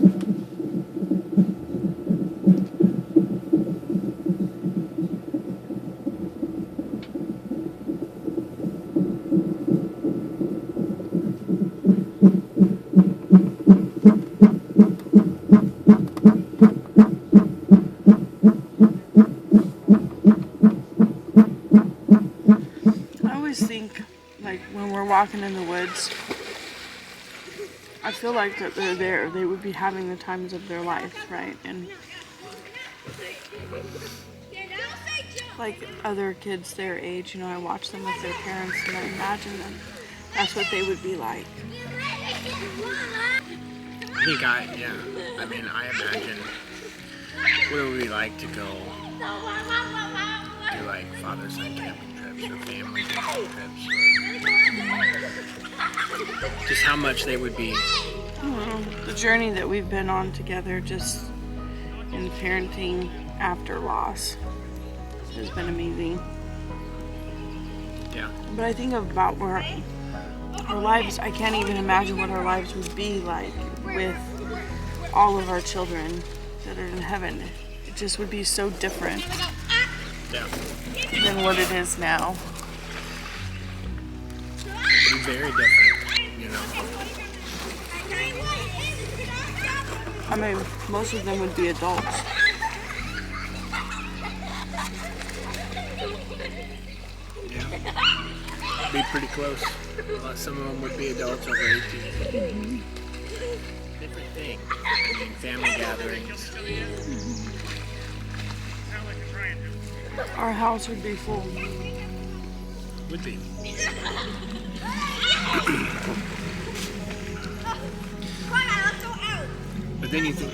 I always think, like, when we're walking in the woods, I feel like that they're there. They would be having the times of their life, right? And like other kids their age, I watch them with their parents and I imagine them. That's what they would be like. I mean, I imagine what it would be like to go do like father-son camping trips or family camping trips, or just how much they would be. The journey that we've been on together, just in parenting after loss, has been amazing. Yeah. But I think about where our lives, I can't even imagine what our lives would be like with all of our children that are in heaven. It just would be so different than what it is now. It'd be very different, I mean, most of them would be adults. Yeah. Be pretty close. Some of them would be adults over 18. Mm-hmm. Different thing. I mean, family gatherings. Our house would be full. Would be. But then you think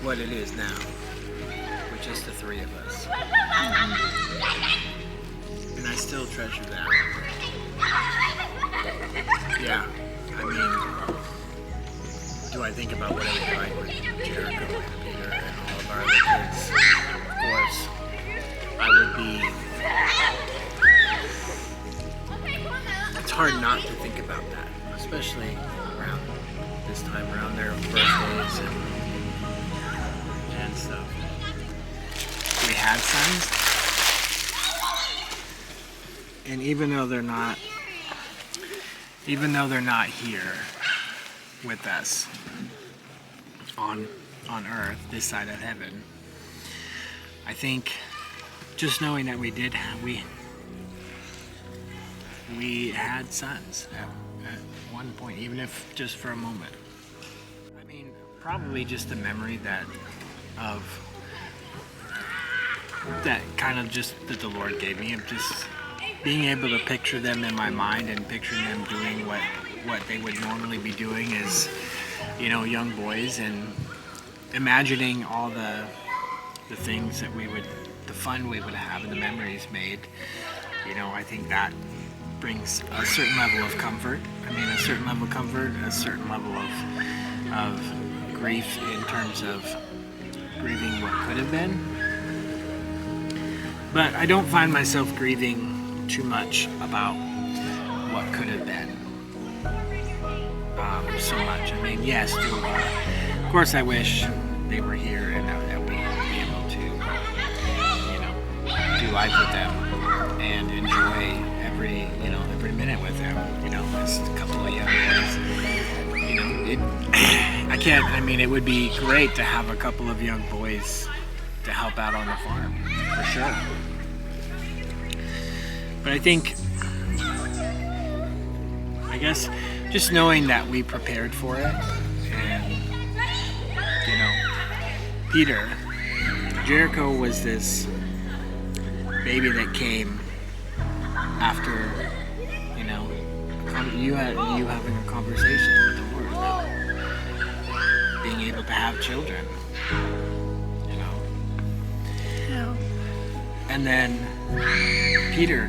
what it is now, with just the three of us. And I still treasure that. Yeah, I mean, do I think about what it would be like with Jericho and Peter and all of our other kids? Of course, I would be. It's hard not to think about that, especially around this time, around their birthdays and stuff. We had sons, and even though they're not here with us on earth, this side of heaven, I think just knowing that we had sons at one point, even if just for a moment. I mean, probably just the memory that kind of just that the Lord gave me of just being able to picture them in my mind and picturing them doing what they would normally be doing as, young boys, and imagining all the things that the fun we would have and the memories made. I think that brings a certain level of comfort. A certain level of comfort, a certain level of grief in terms of grieving what could have been. But I don't find myself grieving too much about what could have been so much. Yes, of course I wish they were here and that we would be able to, do life with them and enjoy every minute with them, as a couple of young boys. It would be great to have a couple of young boys to help out on the farm, for sure. But I think, just knowing that we prepared for it, and, Jericho was this baby that came after, you having a conversation with the Lord about being able to have children, Yeah. And then Peter,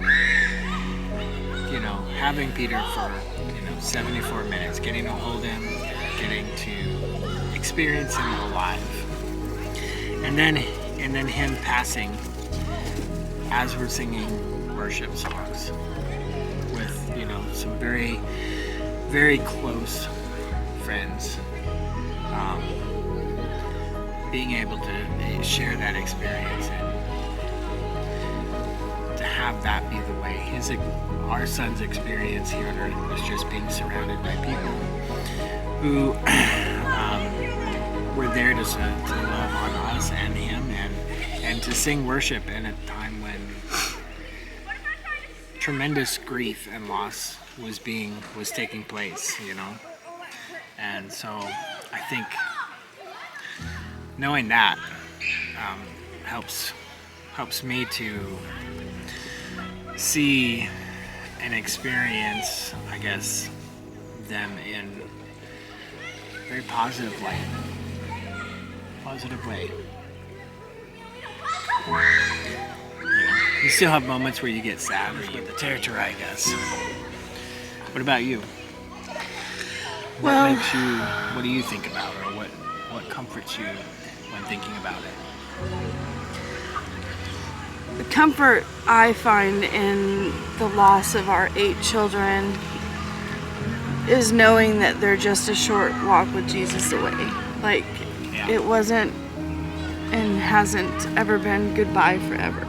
having Peter for, 74 minutes, getting to hold him, getting to experience him alive. And then him passing as we're singing worship songs with, some very, very close friends. being able to share that experience and to have that be the way our son's experience here on earth was just being surrounded by people who were there to love on us and him and to sing worship in a time when tremendous grief and loss was taking place, and so I think knowing that helps me to see and experience, I guess, them in a very positive way. You still have moments where you get sad, or you get the territory, I guess. What about you? Well, what do you think about, or what comforts you when thinking about it? the comfort I find in the loss of our 8 children is knowing that they're just a short walk with Jesus away. Like, it wasn't and hasn't ever been goodbye forever.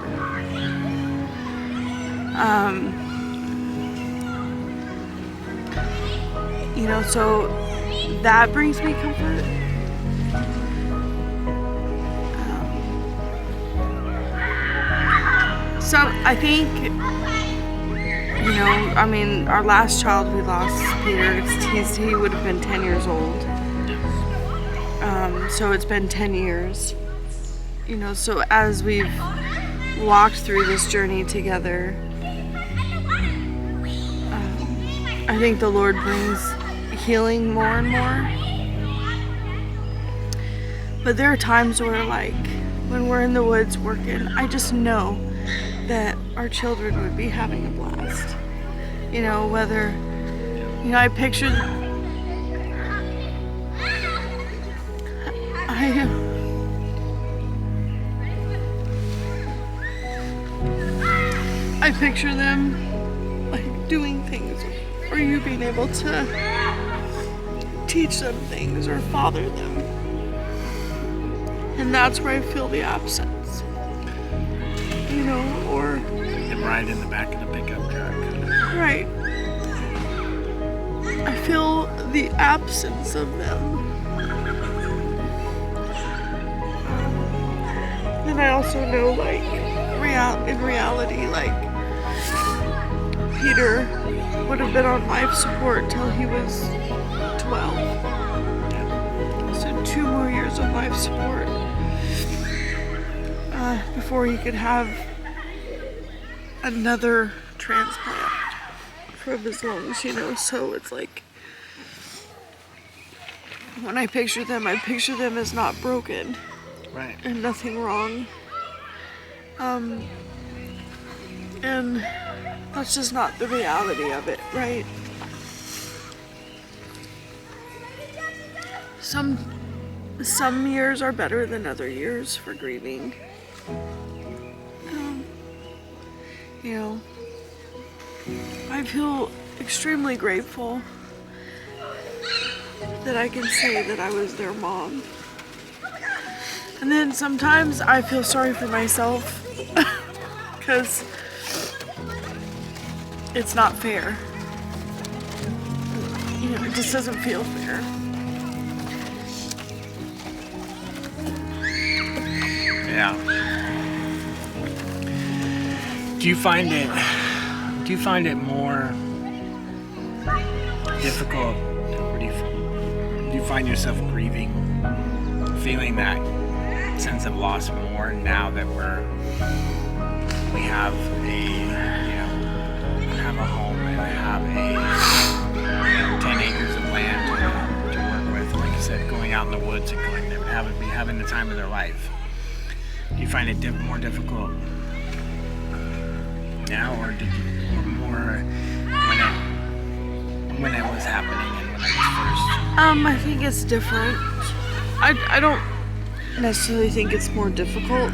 So that brings me comfort. So I think, our last child we lost, Peter, he would have been 10 years old. So it's been 10 years. So as we've walked through this journey together, I think the Lord brings healing more and more. But there are times where, when we're in the woods working, I just know that our children would be having a blast. Whether, I picture I picture them doing things, or you being able to teach them things or father them. And that's where I feel the absence. Or them right in the back of the pickup truck. Right. I feel the absence of them. And I also know, in reality, Peter would have been on life support till he was 12. So 2 more years of life support before he could have another transplant from his lungs, so it's when I picture them as not broken. Right. And nothing wrong. And that's just not the reality of it, right? Some years are better than other years for grieving. I feel extremely grateful that I can say that I was their mom. And then sometimes I feel sorry for myself because it's not fair. It just doesn't feel fair. Yeah. Do you find it more difficult, or do you find yourself grieving, feeling that sense of loss more now that we have a home and have 10 acres of land to work with, like you said, going out in the woods and going there and having the time of their life? Do you find it more difficult now, or more when it was happening and when it was first? I think it's different. I don't necessarily think it's more difficult.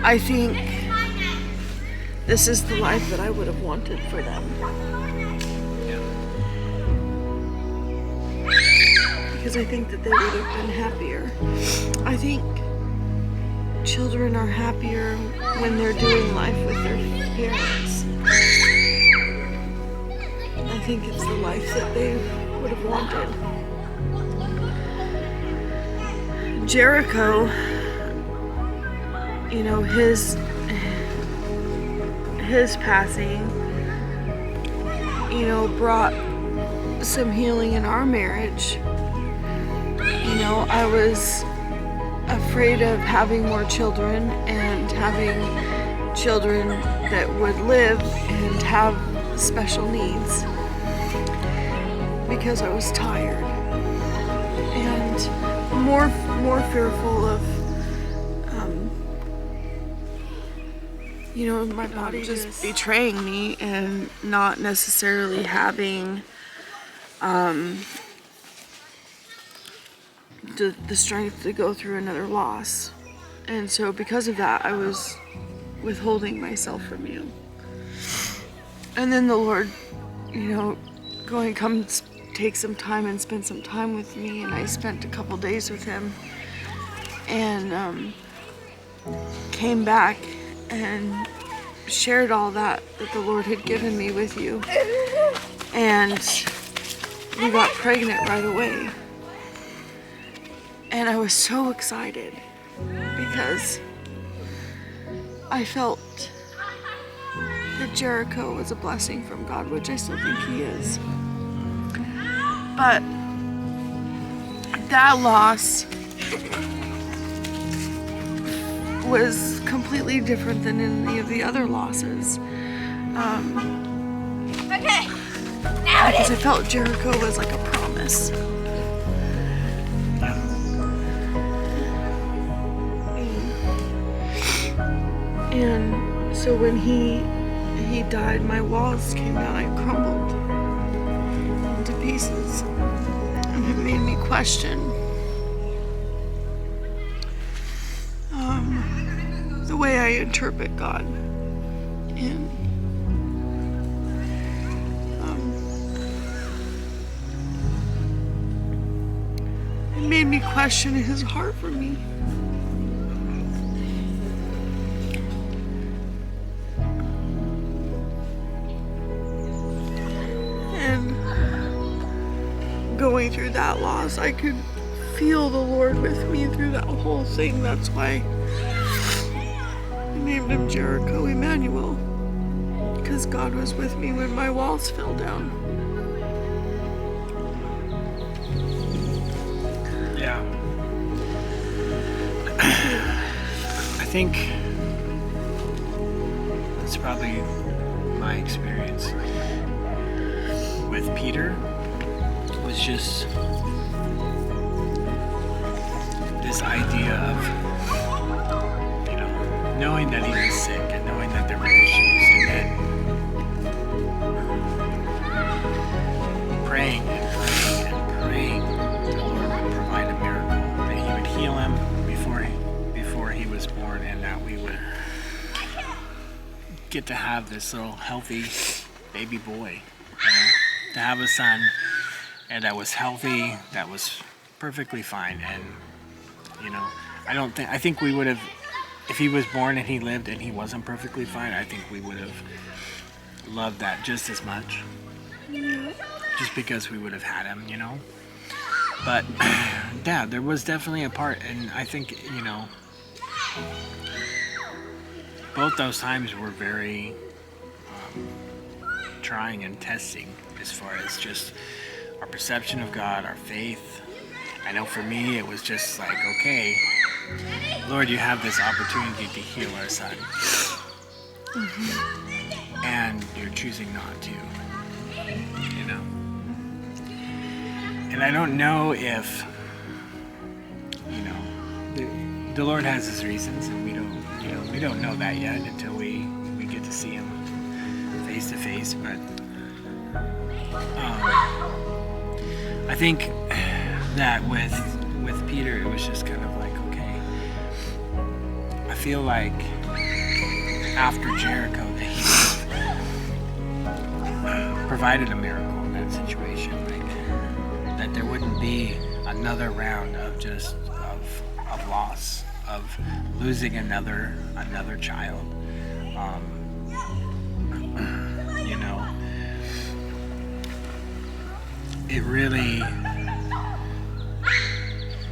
I think this is the life that I would have wanted for them. because I think that they would have been happier. I think children are happier when they're doing life with their parents. I think it's the life that they would have wanted. Jericho, you know, his passing, you know, brought some healing in our marriage. You know, I was afraid of having more children and having children that would live and have special needs because I was tired and more fearful of you know, my body just betraying me and not necessarily having the strength to go through another loss. And so because of that, I was withholding myself from you. And then the Lord, you know, come take some time and spend some time with me, and I spent a couple days with him and came back and shared all that the Lord had given me with you, and we got pregnant right away. And I was so excited because I felt that Jericho was a blessing from God, which I still think he is. But that loss was completely different than any of the other losses. Okay, now Because I felt Jericho was like a promise. And so when he died, my walls came down. I crumbled into pieces, and it made me question the way I interpret God. And it made me question his heart for me. And going through that loss, I could feel the Lord with me through that whole thing. That's why I named him Jericho, Emanuel, because God was with me when my walls fell down. Yeah. I think that's probably my experience with Peter. Was just this idea of, you know, knowing that he was sick and knowing that there were issues, and then praying and praying and praying the Lord would provide a miracle, that he would heal him before he was born, and that we would get to have this little healthy baby boy, you know, to have a son. And that was healthy, that was perfectly fine. And, you know, I think we would have, if he was born and he lived and he wasn't perfectly fine, I think we would have loved that just as much. Just because we would have had him, you know. But, yeah, there was definitely a part, and I think, you know, both those times were very trying and testing as far as just our perception of God, our faith. I know for me it was just like, okay, Lord, you have this opportunity to heal our son. And you're choosing not to, you know. And I don't know if, you know, the Lord has his reasons, and we don't know that yet until we get to see him face to face. But I think that with Peter, it was just kind of like, okay, I feel like after Jericho that he provided a miracle in that situation, like that there wouldn't be a another round of just of loss, of losing another child. You know, it really,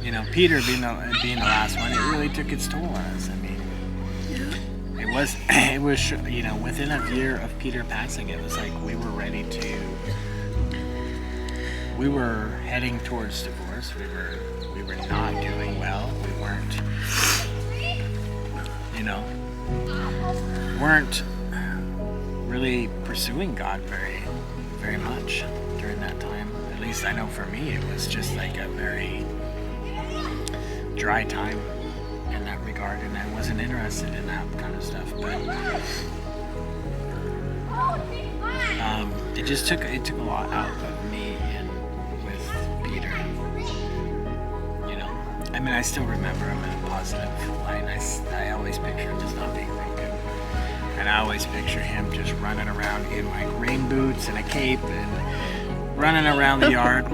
you know, Peter being the last one, it really took its toll on us. I mean, it was, you know, within a year of Peter passing, it was like we were heading towards divorce. We were not doing well. We weren't really pursuing God very much during that time. At least I know for me, it was just like a very dry time in that regard, and I wasn't interested in that kind of stuff. But it took a lot out of me and with Peter. You know, I mean, I still remember him in a positive light. I always picture him just not being very good, and I always picture him just running around in like rain boots and a cape and running around the yard.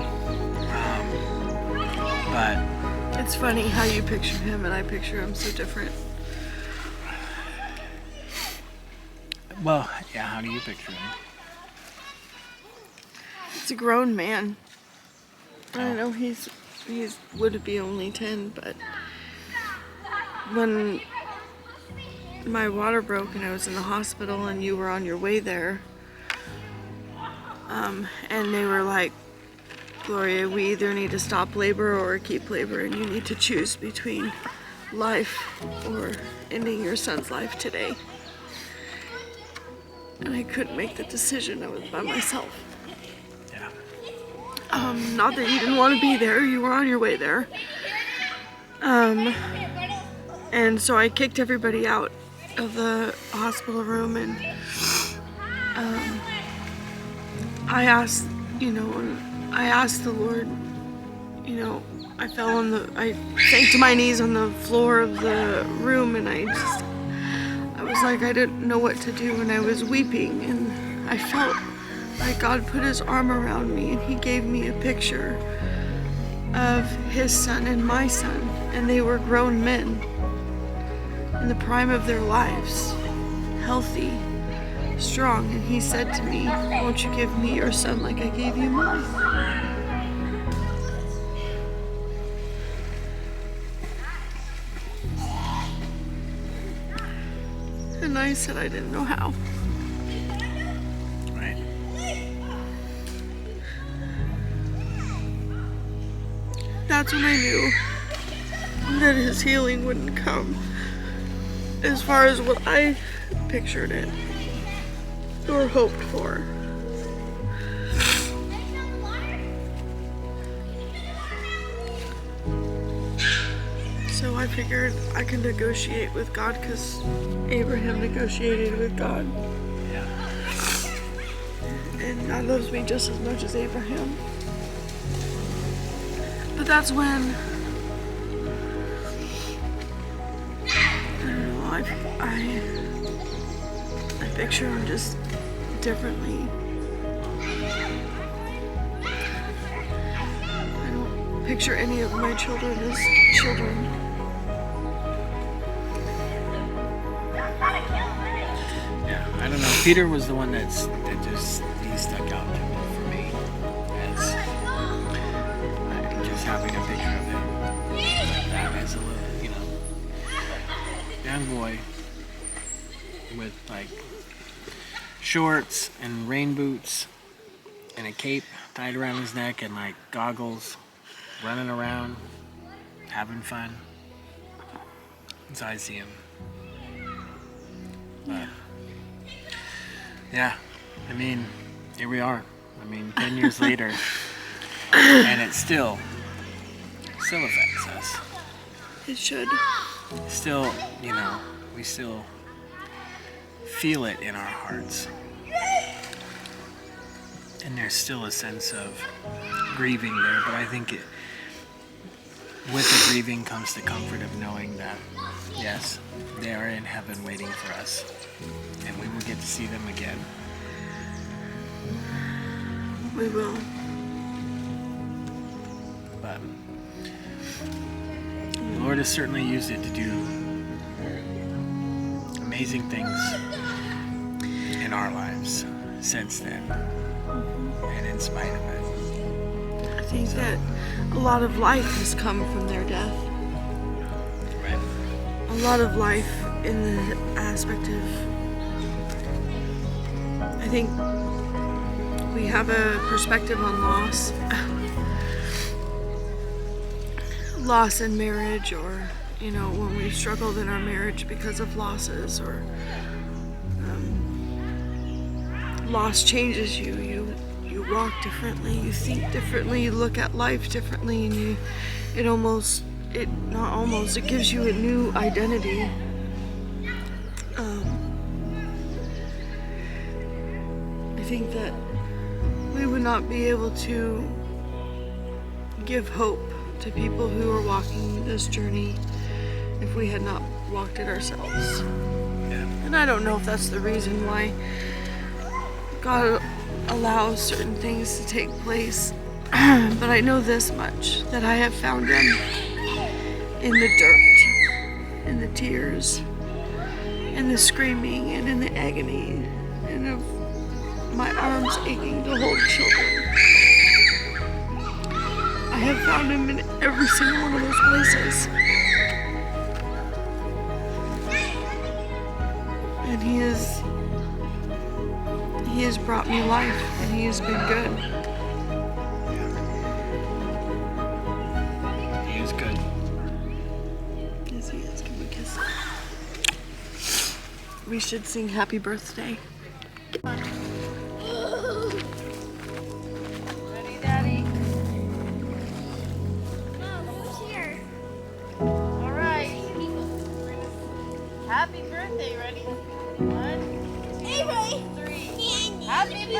But It's funny how you picture him and I picture him so different. well, yeah. How do you picture him? He's a grown man. I Oh. know he's would be only 10, but when my water broke and I was in the hospital and you were on your way there, and they were like, Gloria, we either need to stop labor or keep labor, and you need to choose between life or ending your son's life today. And I couldn't make the decision. I was by myself. Yeah. Not that you didn't want to be there, you were on your way there. And so I kicked everybody out of the hospital room, and I asked the Lord, you know, I sank to my knees on the floor of the room, and I was like, I didn't know what to do, and I was weeping, and I felt like God put his arm around me, and he gave me a picture of his son and my son, and they were grown men in the prime of their lives, healthy, strong, and he said to me, won't you give me your son like I gave you mine? And I said I didn't know how. Right. That's when I knew that his healing wouldn't come as far as what I pictured it or hoped for. So I figured I can negotiate with God because Abraham negotiated with God. Yeah. And God loves me just as much as Abraham. But that's when I don't know, I picture him just differently. I don't picture any of my children as children. Yeah, I don't know. Peter was the one that he stuck out to me for me as just having a picture of him like that as a little, you know, young boy with like shorts and rain boots and a cape tied around his neck and like goggles, running around, having fun. That's how I see him. But yeah, I mean, here we are. I mean, 10 years later, and it still affects us. It should. Still, you know, we still feel it in our hearts. And there's still a sense of grieving there, but I think with the grieving comes the comfort of knowing that, yes, they are in heaven waiting for us, and we will get to see them again. We will. But The Lord has certainly used it to do amazing things in our lives since then, and in spite of it. I think that a lot of life has come from their death. Right. A lot of life in the aspect of, I think we have a perspective on loss. Loss in marriage, or, you know, when we've struggled in our marriage because of losses, or loss changes you. You walk differently, you think differently, you look at life differently, and it gives you a new identity. I think that we would not be able to give hope to people who are walking this journey if we had not walked it ourselves. Yeah. And I don't know if that's the reason why God allows certain things to take place, but I know this much, that I have found Him in the dirt, in the tears, in the screaming, and in the agony, and of my arms aching to hold children. I have found Him in every single one of those places. And He has brought me life, and He has been good. He is good. Yes, He is. Give me a kiss. We should sing Happy Birthday. Ready, Daddy? Mom, who's here? All right. Happy birthday. Ready? 1, Avery. 3. Candy. Happy birthday.